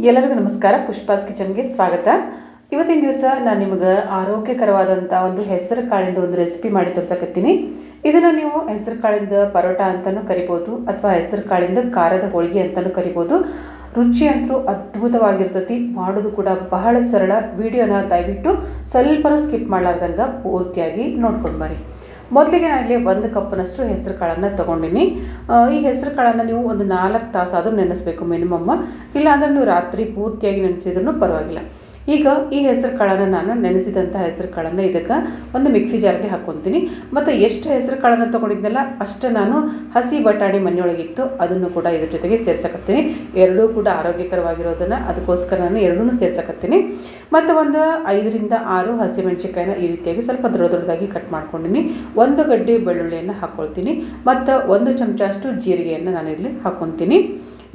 ಎಲ್ಲರಿಗೂ ನಮಸ್ಕಾರ. ಪುಷ್ಪಾಸ್ ಕಿಚನ್ಗೆ ಸ್ವಾಗತ. ಇವತ್ತಿನ ದಿವಸ ನಾನು ನಿಮಗೆ ಆರೋಗ್ಯಕರವಾದಂಥ ಒಂದು ಹೆಸರು ಕಾಳಿಂದ ಒಂದು ರೆಸಿಪಿ ಮಾಡಿ ತೋರ್ಸಕತ್ತೀನಿ. ಇದನ್ನು ನೀವು ಹೆಸರು ಕಾಳಿಂದ ಪರೋಟ ಅಂತಲೂ ಕರಿಬೋದು ಅಥವಾ ಹೆಸರು ಕಾಳಿಂದ ಖಾರದ ಹೋಳಿಗೆ ಅಂತಲೂ ಕರಿಬೋದು. ರುಚಿ ಅಂತೂ ಅದ್ಭುತವಾಗಿರ್ತೈತಿ, ಮಾಡೋದು ಕೂಡ ಬಹಳ ಸರಳ. ವಿಡಿಯೋನ ದಯವಿಟ್ಟು ಸ್ವಲ್ಪನೂ ಸ್ಕಿಪ್ ಮಾಡಲಾರ್ದಂಗೆ ಪೂರ್ತಿಯಾಗಿ ನೋಡ್ಕೊಂಡು ಬರ್ರಿ. ಮೊದಲಿಗೆ ನಾನಿಲ್ಲಿ 1 ಕಪ್ನಷ್ಟು ಹೆಸರು ಕಾಳನ್ನು ತೊಗೊಂಡಿನಿ. ಈ ಹೆಸರು ಕಾಳನ್ನು ನೀವು ಒಂದು 4 ತಾಸಾದರೂ ನೆನೆಸಬೇಕು ಮಿನಿಮಮ್. ಇಲ್ಲಾಂದರೆ ನೀವು ರಾತ್ರಿ ಪೂರ್ತಿಯಾಗಿ ನೆನೆಸಿದ್ರೂ ಪರವಾಗಿಲ್ಲ. ಈಗ ಈ ಹೆಸರು ಕಾಳನ್ನು ನಾನು ನೆನೆಸಿದಂಥ ಹೆಸರು ಕಾಳನ್ನು ಇದಕ್ಕೆ ಒಂದು ಮಿಕ್ಸಿ ಜಾರ್ಗೆ ಹಾಕ್ಕೊತೀನಿ. ಮತ್ತು ಎಷ್ಟು ಹೆಸರು ಕಾಳನ್ನು ತೊಗೊಂಡಿದ್ನಲ್ಲ ಅಷ್ಟು ನಾನು ಹಸಿ ಬಟಾಣಿ ಮನೆಯೊಳಗಿತ್ತು, ಅದನ್ನು ಕೂಡ ಇದ್ರ ಜೊತೆಗೆ ಸೇರ್ಸಕತ್ತೀನಿ. ಎರಡೂ ಕೂಡ ಆರೋಗ್ಯಕರವಾಗಿರೋದನ್ನು, ಅದಕ್ಕೋಸ್ಕರ ನಾನು ಎರಡೂ ಸೇರ್ಸಕತ್ತೀನಿ. ಮತ್ತು ಒಂದು 5 ರಿಂದ 6 ಹಸಿಮೆಣಸಿಕಾಯಿನ ಈ ರೀತಿಯಾಗಿ ಸ್ವಲ್ಪ ದೊಡ್ಡದಾಗಿ ಕಟ್ ಮಾಡ್ಕೊಂಡಿನಿ. 1 ಗಡ್ಡೆ ಬೆಳ್ಳುಳ್ಳಿಯನ್ನು ಹಾಕ್ಕೊಳ್ತೀನಿ ಮತ್ತು 1 ಚಮಚ ಅಷ್ಟು ಜೀರಿಗೆಯನ್ನು ನಾನಿಲ್ಲಿ ಹಾಕ್ಕೊತೀನಿ.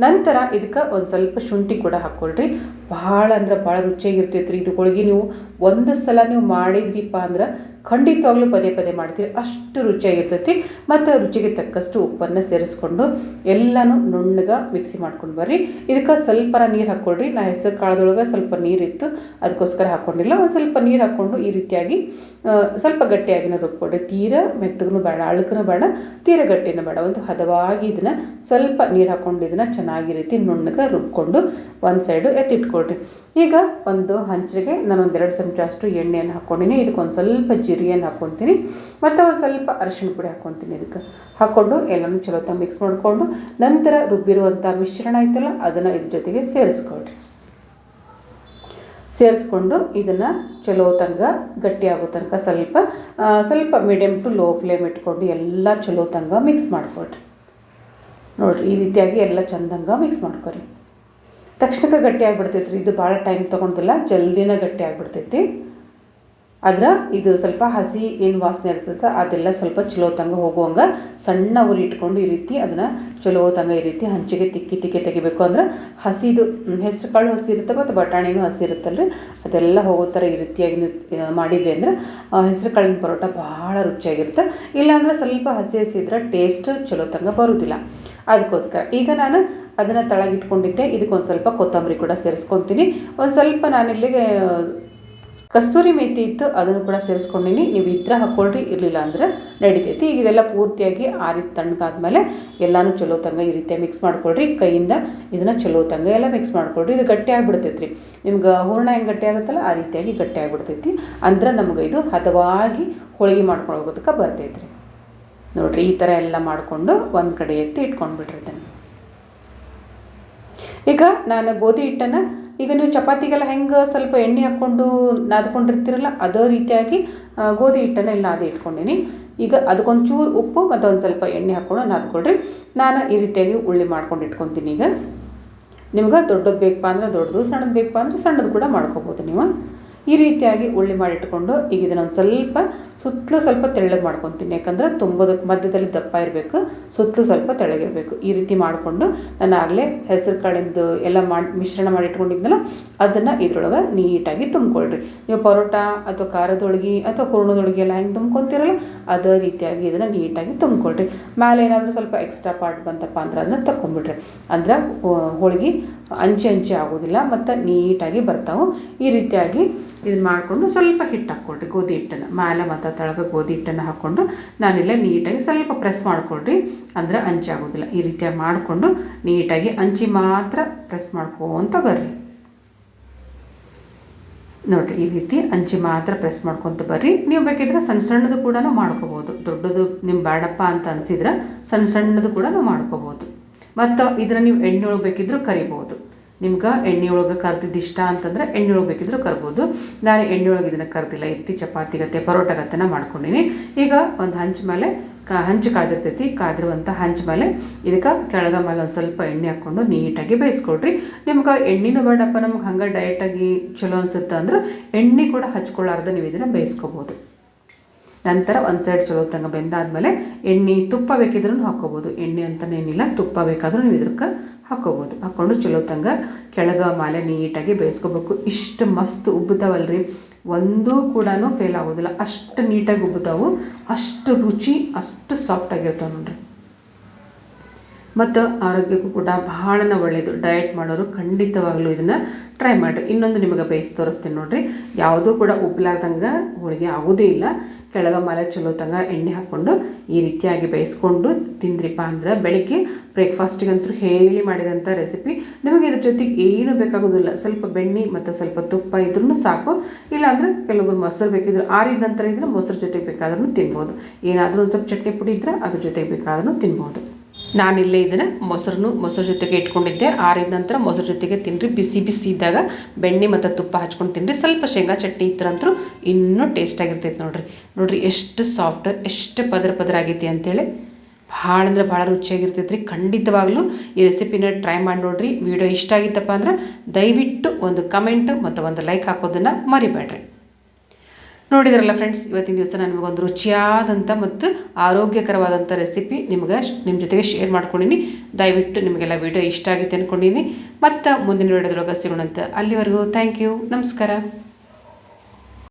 ನಂತರ ಇದಕ್ಕೆ ಒಂದು ಸ್ವಲ್ಪ ಶುಂಠಿ ಕೂಡ ಹಾಕ್ಕೊಳ್ರಿ. ಭಾಳ ಅಂದ್ರೆ ಭಾಳ ರುಚಿಯಾಗಿರ್ತೈತೆ ರೀ ಇದು ಹೋಳಿಗೆ. ನೀವು ಒಂದು ಸಲ ನೀವು ಮಾಡಿದ್ರಿಪ್ಪ ಅಂದ್ರೆ ಖಂಡಿತವಾಗ್ಲೂ ಪದೇ ಪದೇ ಮಾಡ್ತೀರಿ, ಅಷ್ಟು ರುಚಿಯಾಗಿರ್ತೈತಿ. ಮತ್ತು ರುಚಿಗೆ ತಕ್ಕಷ್ಟು ಉಪ್ಪನ್ನು ಸೇರಿಸ್ಕೊಂಡು ಎಲ್ಲನೂ ನುಣ್ಣಗೆ ಮಿಕ್ಸಿ ಮಾಡ್ಕೊಂಡು ಬರ್ರಿ. ಇದಕ್ಕೆ ಸ್ವಲ್ಪ ನೀರು ಹಾಕ್ಕೊಳ್ರಿ. ನಾ ಹೆಸರು ಕಾಳದೊಳಗೆ ಸ್ವಲ್ಪ ನೀರಿತ್ತು, ಅದಕ್ಕೋಸ್ಕರ ಹಾಕ್ಕೊಂಡಿಲ್ಲ. ಒಂದು ಸ್ವಲ್ಪ ನೀರು ಹಾಕ್ಕೊಂಡು ಈ ರೀತಿಯಾಗಿ ಸ್ವಲ್ಪ ಗಟ್ಟಿಯಾಗಿನ ರುಬ್ಕೊಳ್ರಿ. ತೀರ ಮೆತ್ತಗೂ ಬೇಡ, ಅಳುಕೂ ಬೇಡ, ತೀರ ಗಟ್ಟಿನೂ ಬೇಡ. ಒಂದು ಹದವಾಗಿ ಇದನ್ನು ಸ್ವಲ್ಪ ನೀರು ಹಾಕ್ಕೊಂಡು ಇದನ್ನು ಚೆನ್ನಾಗಿ ರೀತಿ ನುಣ್ಣಗೆ ರುಬ್ಕೊಂಡು ಒಂದು ಸೈಡು ಎತ್ತಿಟ್ಕೊಳ್ರಿ. ಈಗ ಒಂದು ಹಂಚಿಗೆ ನಾನು 2 ಚಮಚ ಅಷ್ಟು ಎಣ್ಣೆಯನ್ನು ಹಾಕ್ಕೊಂಡಿನಿ. ಇದಕ್ಕೊಂದು ಸ್ವಲ್ಪ ಜೀರಿಗೆಯನ್ನು ಹಾಕ್ಕೊತೀನಿ ಮತ್ತು ಒಂದು ಸ್ವಲ್ಪ ಅರಿಶಿಣ ಪುಡಿ ಹಾಕ್ಕೊತೀನಿ. ಇದಕ್ಕೆ ಹಾಕ್ಕೊಂಡು ಎಲ್ಲನೂ ಚಲೋ ತ ಮಿಕ್ಸ್ ಮಾಡಿಕೊಂಡು ನಂತರ ರುಬ್ಬಿರುವಂಥ ಮಿಶ್ರಣ ಐತಲ್ಲ ಅದನ್ನು ಇದ್ರ ಜೊತೆಗೆ ಸೇರಿಸ್ಕೊಳ್ರಿ. ಸೇರಿಸ್ಕೊಂಡು ಇದನ್ನು ಚಲೋ ತನಕ ಗಟ್ಟಿಯಾಗೋ ತನಕ ಸ್ವಲ್ಪ ಮೀಡಿಯಮ್ ಟು ಲೋ ಫ್ಲೇಮ್ ಇಟ್ಕೊಂಡು ಎಲ್ಲ ಚಲೋ ತನಕ ಮಿಕ್ಸ್ ಮಾಡ್ಕೊಳ್ರಿ. ನೋಡಿರಿ, ಈ ರೀತಿಯಾಗಿ ಎಲ್ಲ ಚಂದಂಗೆ ಮಿಕ್ಸ್ ಮಾಡ್ಕೊರಿ. ತಕ್ಷಣಕ್ಕೆ ಗಟ್ಟಿ ಆಗಿಬಿಡ್ತೈತೆ ರೀ, ಇದು ಭಾಳ ಟೈಮ್ ತೊಗೊಂಡಿಲ್ಲ, ಜಲ್ದಿನ ಗಟ್ಟಿ ಆಗಿಬಿಡ್ತೈತಿ. ಆದ್ರೆ ಇದು ಸ್ವಲ್ಪ ಹಸಿ ಏನು ವಾಸನೆ ಇರ್ತೈತೆ ಅದೆಲ್ಲ ಸ್ವಲ್ಪ ಚಲೋ ತಂಗ ಹೋಗುವಂಗೆ ಸಣ್ಣ ಉರಿ ಇಟ್ಕೊಂಡು ಈ ರೀತಿ ಅದನ್ನು ಚಲೋ ತಂಗ ಈ ರೀತಿ ಹಂಚಿಗೆ ತಿಕ್ಕಿ ತೆಗಿಬೇಕು. ಅಂದ್ರೆ ಹಸಿದು ಹೆಸರು ಕಾಳು ಹಸಿ ಇರುತ್ತೆ ಮತ್ತು ಬಟಾಣಿನೂ ಹಸಿ ಇರುತ್ತಲ್ರಿ, ಅದೆಲ್ಲ ಹೋಗೋ ಥರ ಈ ರೀತಿಯಾಗಿ ಮಾಡಿದ್ರಿ ಅಂದರೆ ಹೆಸರು ಕಾಳಿನ ಪರೋಟ ಭಾಳ ರುಚಿಯಾಗಿರುತ್ತೆ. ಇಲ್ಲಾಂದ್ರೆ ಸ್ವಲ್ಪ ಹಸಿ ಇದ್ರೆ ಟೇಸ್ಟ್ ಚಲೋ ತಂಗ ಬರೋದಿಲ್ಲ. ಅದಕ್ಕೋಸ್ಕರ ಈಗ ನಾನು ಅದನ್ನು ತಳಗಿಟ್ಕೊಂಡಿದ್ದೆ. ಇದಕ್ಕೊಂದು ಸ್ವಲ್ಪ ಕೊತ್ತಂಬರಿ ಕೂಡ ಸೇರಿಸ್ಕೊತೀನಿ. ಒಂದು ಸ್ವಲ್ಪ ನಾನಿಲ್ಲಿಗೆ ಕಸ್ತೂರಿ ಮೇಥಿ ಇತ್ತು, ಅದನ್ನು ಕೂಡ ಸೇರಿಸ್ಕೊಂಡಿನಿ. ನೀವು ಇದ್ರೆ ಹಾಕ್ಕೊಳ್ರಿ, ಇರಲಿಲ್ಲ ಅಂದ್ರೆ ನಡಿತೈತಿ. ಈಗ ಇದೆಲ್ಲ ಪೂರ್ತಿಯಾಗಿ ಆರಿದ ತಣ್ಣಗಾದ್ಮೇಲೆ ಎಲ್ಲನೂ ಚಲೋ ತಂಗ ಈ ರೀತಿಯಾಗಿ ಮಿಕ್ಸ್ ಮಾಡ್ಕೊಳ್ರಿ. ಕೈಯಿಂದ ಇದನ್ನು ಚಲೋ ತಂಗ ಎಲ್ಲ ಮಿಕ್ಸ್ ಮಾಡ್ಕೊಳ್ರಿ. ಇದು ಗಟ್ಟಿ ಆಗಿಬಿಡ್ತೈತಿ ರೀ, ನಿಮ್ಗೆ ಹೂರಣ ಹೆಂಗೆ ಗಟ್ಟಿ ಆಗುತ್ತಲ್ಲ ಆ ರೀತಿಯಾಗಿ ಗಟ್ಟಿ ಆಗಿಬಿಡ್ತೈತಿ. ಅಂದ್ರೆ ನಮಗೆ ಇದು ಹದವಾಗಿ ಹೋಳಿಗೆ ಮಾಡ್ಕೊಂಡು ಹೋಗೋದಕ್ಕೆ ಬರ್ತೈತಿ ರೀ. ನೋಡಿರಿ, ಈ ಥರ ಎಲ್ಲ ಮಾಡಿಕೊಂಡು ಒಂದು ಕಡೆ ಎತ್ತಿ ಇಟ್ಕೊಂಡ್ಬಿಟ್ಟಿರ್ತೇನೆ. ಈಗ ನಾನು ಗೋಧಿ ಹಿಟ್ಟನ್ನು, ಈಗ ನೀವು ಚಪಾತಿಗೆಲ್ಲ ಹೆಂಗೆ ಸ್ವಲ್ಪ ಎಣ್ಣೆ ಹಾಕ್ಕೊಂಡು ನಾದ್ಕೊಂಡಿರ್ತೀರಲ್ಲ ಅದೇ ರೀತಿಯಾಗಿ ಗೋಧಿ ಹಿಟ್ಟನ್ನು ಇಲ್ಲಿ ನಾದಿ ಇಟ್ಕೊಂಡಿನಿ. ಈಗ ಅದಕ್ಕೊಂಚೂರು ಉಪ್ಪು ಮತ್ತು ಒಂದು ಸ್ವಲ್ಪ ಎಣ್ಣೆ ಹಾಕ್ಕೊಂಡು ನಾದ್ಕೊಳ್ರಿ. ನಾನು ಈ ರೀತಿಯಾಗಿ ಉಳ್ಳಿ ಮಾಡ್ಕೊಂಡು ಇಟ್ಕೊತೀನಿ. ಈಗ ನಿಮ್ಗೆ ದೊಡ್ಡದು ಬೇಕಪ್ಪ ಅಂದ್ರೆ ದೊಡ್ಡದು, ಸಣ್ಣದು ಬೇಕಪ್ಪ ಅಂದರೆ ಸಣ್ಣದು ಕೂಡ ಮಾಡ್ಕೋಬೋದು ನೀವು. ಈ ರೀತಿಯಾಗಿ ಉಳ್ಳಿ ಮಾಡಿಟ್ಕೊಂಡು ಈಗ ಇದನ್ನು ಒಂದು ಸುತ್ತಲೂ ಸ್ವಲ್ಪ ತೆಳ್ಳಗೆ ಮಾಡ್ಕೊತೀನಿ. ಯಾಕಂದ್ರೆ ತುಂಬೋದಕ್ಕೆ ಮಧ್ಯದಲ್ಲಿ ದಪ್ಪ ಇರಬೇಕು, ಸುತ್ತಲೂ ಸ್ವಲ್ಪ ತೆಳ್ಳಗಿರಬೇಕು. ಈ ರೀತಿ ಮಾಡಿಕೊಂಡು ನಾನು ಆಗಲೇ ಹೆಸರು ಕಾಳಿಂದು ಎಲ್ಲ ಮಿಶ್ರಣ ಮಾಡಿಟ್ಕೊಂಡಿದ್ನಲ್ಲ ಅದನ್ನು ಇದ್ರೊಳಗೆ ನೀಟಾಗಿ ತುಂಬ್ಕೊಳ್ರಿ. ನೀವು ಪರೋಟ ಅಥವಾ ಖಾರದೊಳಗೆ ಅಥವಾ ಹೂರಣದೊಳಗೆ ಎಲ್ಲ ಹೆಂಗೆ ತುಂಬ್ಕೊತೀರಲ್ಲ ಅದೇ ರೀತಿಯಾಗಿ ಇದನ್ನು ನೀಟಾಗಿ ತುಂಬ್ಕೊಳ್ರಿ. ಮೇಲೆ ಏನಾದರೂ ಸ್ವಲ್ಪ ಎಕ್ಸ್ಟ್ರಾ ಪಾರ್ಟ್ ಬಂತಪ್ಪ ಅಂದ್ರೆ ಅದನ್ನು ತಗೊಂಡ್ಬಿಡ್ರಿ. ಅಂದ್ರೆ ಹೋಳಿಗೆ ಅಂಚೆ ಆಗೋದಿಲ್ಲ ಮತ್ತು ನೀಟಾಗಿ ಬರ್ತಾವೆ. ಈ ರೀತಿಯಾಗಿ ಇದನ್ನು ಮಾಡಿಕೊಂಡು ಸ್ವಲ್ಪ ಹಿಟ್ಟು ಹಾಕ್ಕೊಳ್ರಿ, ಗೋಧಿ ಹಿಟ್ಟನ್ನು ಮೇಲೆ ಮತ್ತು ತಳಗ ಗೋಧಿ ಹಿಟ್ಟನ್ನು ಹಾಕ್ಕೊಂಡು ನಾನಿಲ್ಲ ನೀಟಾಗಿ ಸ್ವಲ್ಪ ಪ್ರೆಸ್ ಮಾಡ್ಕೊಳ್ರಿ. ಅಂದ್ರೆ ಅಂಚೆ ಆಗೋದಿಲ್ಲ. ಈ ರೀತಿಯಾಗಿ ಮಾಡಿಕೊಂಡು ನೀಟಾಗಿ ಅಂಚಿ ಮಾತ್ರ ಪ್ರೆಸ್ ಮಾಡ್ಕೊಂತ ಬರ್ರಿ. ನೋಡಿರಿ, ಈ ರೀತಿ ಅಂಚಿ ಮಾತ್ರ ಪ್ರೆಸ್ ಮಾಡ್ಕೊತ ಬರ್ರಿ. ನೀವು ಬೇಕಿದ್ರೆ ಸಣ್ಣದು ಕೂಡ ಮಾಡ್ಕೋಬೋದು. ದೊಡ್ಡದು ನಿಮ್ಮ ಬೇಡಪ್ಪ ಅಂತ ಅನಿಸಿದ್ರೆ ಸಣ್ಣದು ಕೂಡ ಮಾಡ್ಕೋಬೋದು. ಮತ್ತು ಇದನ್ನು ನೀವು ಎಣ್ಣೆ ಒಳಗೆ ಬೇಕಿದ್ರೂ ಕರಿಬೋದು. ನಿಮ್ಗೆ ಎಣ್ಣೆ ಒಳಗೆ ಕರ್ದಿದ್ದು ಇಷ್ಟ ಅಂತಂದ್ರೆ ಎಣ್ಣೆ ಒಳಗೆ ಬೇಕಿದ್ರೂ ಕರ್ಬೋದು. ನಾನು ಎಣ್ಣೆ ಒಳಗೆ ಇದನ್ನು ಕರ್ದಿಲ್ಲ, ಎತ್ತಿ ಚಪಾತಿ ಗತ್ತೆ ಪರೋಟ ಗತ್ತೆನ ಮಾಡ್ಕೊಂಡಿನಿ. ಈಗ ಒಂದು ಹಂಚು ಮೇಲೆ ಹಂಚು ಕಾದಿರ್ತೈತಿ, ಕಾದಿರುವಂಥ ಹಂಚು ಮೇಲೆ ಇದಕ್ಕೆ ಕೆಳಗ ಮೇಲೆ ಒಂದು ಸ್ವಲ್ಪ ಎಣ್ಣೆ ಹಾಕ್ಕೊಂಡು ನೀಟಾಗಿ ಬೇಯಿಸ್ಕೊಳ್ರಿ. ನಿಮ್ಗೆ ಎಣ್ಣೆನೂ ಬೇಡಪ್ಪ ನಮ್ಗೆ ಹಂಗೆ ಡೈರೆಕ್ಟಾಗಿ ಚಲೋ ಅನಿಸುತ್ತೆ ಅಂದ್ರೆ ಎಣ್ಣೆ ಕೂಡ ಹಚ್ಕೊಳ್ಳಾರ್ದು ನೀವು ಇದನ್ನು ಬೇಯಿಸ್ಕೋಬೋದು. ನಂತರ ಒಂದು ಸೈಡ್ ಚಲೋ ತಂಗ ಬೆಂದಾದ್ಮೇಲೆ ಎಣ್ಣೆ ತುಪ್ಪ ಬೇಕಿದ್ರೂ ಹಾಕ್ಕೋಬೋದು. ಎಣ್ಣೆ ಅಂತನೇನಿಲ್ಲ, ತುಪ್ಪ ಬೇಕಾದರೂ ನೀವು ಇದಕ್ಕೆ ಹಾಕ್ಕೋಬೋದು. ಹಾಕ್ಕೊಂಡು ಚಲೋ ತಂಗ ಕೆಳಗ ಮೇಲೆ ನೀಟಾಗಿ ಬೇಯಿಸ್ಕೋಬೇಕು. ಇಷ್ಟು ಮಸ್ತ್ ಉಬ್ಬುತ್ತಾವಲ್ರಿ, ಒಂದೂ ಕೂಡ ಫೇಲ್ ಆಗೋದಿಲ್ಲ. ಅಷ್ಟು ನೀಟಾಗಿ ಉಬ್ಬುತ್ತಾವು, ಅಷ್ಟು ರುಚಿ, ಅಷ್ಟು ಸಾಫ್ಟಾಗಿರ್ತಾವೆ ನೋಡ್ರಿ. ಮತ್ತು ಆರೋಗ್ಯಕ್ಕೂ ಕೂಡ ಬಹಳನ ಒಳ್ಳೆಯದು. ಡಯಟ್ ಮಾಡೋರು ಖಂಡಿತವಾಗ್ಲೂ ಇದನ್ನು ಟ್ರೈ ಮಾಡಿರಿ. ಇನ್ನೊಂದು ನಿಮಗೆ ಬೇಯಿಸಿ ತೋರಿಸ್ತೀನಿ ನೋಡಿರಿ. ಯಾವುದೂ ಕೂಡ ಉಪ್ಪಲಾರ್ದಂಗೆ ಹೋಳಿಗೆ ಆಗೋದೇ ಇಲ್ಲ. ಕೆಳಗೆ ಮೇಲೆ ಚಲೋ ತಂಗ ಎಣ್ಣೆ ಹಾಕ್ಕೊಂಡು ಈ ರೀತಿಯಾಗಿ ಬೇಯಿಸ್ಕೊಂಡು ತಿಂದ್ರಿಪ್ಪ ಅಂದ್ರೆ ಬೆಳಗ್ಗೆ ಬ್ರೇಕ್ಫಾಸ್ಟಿಗಂತೂ ಹೇಳಿ ಮಾಡಿದಂಥ ರೆಸಿಪಿ. ನಿಮಗೆ ಇದ್ರ ಜೊತೆಗೆ ಏನೂ ಬೇಕಾಗೋದಿಲ್ಲ. ಸ್ವಲ್ಪ ಬೆಣ್ಣೆ ಮತ್ತು ಸ್ವಲ್ಪ ತುಪ್ಪ ಇದ್ರೂ ಸಾಕು. ಇಲ್ಲಾಂದರೆ ಕೆಲವೊಬ್ಬರು ಮೊಸರು ಬೇಕಿದ್ರೆ ಆರಿದ ನಂತರ ಇದ್ರೆ ಮೊಸರು ಜೊತೆಗೆ ಬೇಕಾದ್ರೂ ತಿನ್ಬೋದು. ಏನಾದರೂ ಒಂದು ಸ್ವಲ್ಪ ಚಟ್ನಿ ಪುಡಿ ಇದ್ದರೆ ಅದ್ರ ಜೊತೆಗೆ ಬೇಕಾದ್ರೂ ತಿನ್ಬೋದು. ನಾನಿಲ್ಲೇ ಇದನ್ನು ಮೊಸರು ಜೊತೆಗೆ ಇಟ್ಕೊಂಡಿದ್ದೆ. ಆರಿದ ನಂತರ ಮೊಸರು ಜೊತೆಗೆ ತಿನ್ನಿರಿ. ಬಿಸಿ ಬಿಸಿ ಇದ್ದಾಗ ಬೆಣ್ಣೆ ಮತ್ತು ತುಪ್ಪ ಹಚ್ಕೊಂಡು ತಿನ್ನಿರಿ. ಸ್ವಲ್ಪ ಶೇಂಗಾ ಚಟ್ನಿ ಇತ್ತರಂತೂ ಇನ್ನೂ ಟೇಸ್ಟಾಗಿರ್ತೈತೆ ನೋಡಿರಿ ಎಷ್ಟು ಸಾಫ್ಟ್, ಎಷ್ಟು ಪದರ ಆಗೈತಿ ಅಂತೇಳಿ. ಭಾಳ ಅಂದ್ರೆ ಭಾಳ ರುಚಿಯಾಗಿರ್ತೈತೆ ರೀ. ಖಂಡಿತವಾಗ್ಲೂ ಈ ರೆಸಿಪಿನ ಟ್ರೈ ಮಾಡಿ ನೋಡಿರಿ. ವಿಡಿಯೋ ಇಷ್ಟ ಆಗಿತ್ತಪ್ಪ ಅಂದ್ರೆ ದಯವಿಟ್ಟು ಒಂದು ಕಮೆಂಟ್ ಮತ್ತು ಒಂದು ಲೈಕ್ ಹಾಕೋದನ್ನು ಮರಿಬೇಡ್ರಿ. ನೋಡಿದ್ರಲ್ಲ ಫ್ರೆಂಡ್ಸ್, ಇವತ್ತಿನ ದಿವಸ ನಾನು ನಿಮಗೊಂದು ರುಚಿಯಾದಂಥ ಮತ್ತು ಆರೋಗ್ಯಕರವಾದಂಥ ರೆಸಿಪಿ ನಿಮ್ಮ ಜೊತೆಗೆ ಶೇರ್ ಮಾಡ್ಕೊಂಡಿನಿ. ದಯವಿಟ್ಟು ನಿಮಗೆಲ್ಲ ವಿಡಿಯೋ ಇಷ್ಟ ಆಗಿತ್ತು ಅಂದ್ಕೊಂಡಿನಿ. ಮತ್ತು ಮುಂದಿನ ವಿಡಿಯೋದೊಳಗೆ ಸಿಗೋಣಂತ. ಅಲ್ಲಿವರೆಗೂ ಥ್ಯಾಂಕ್ ಯು, ನಮಸ್ಕಾರ.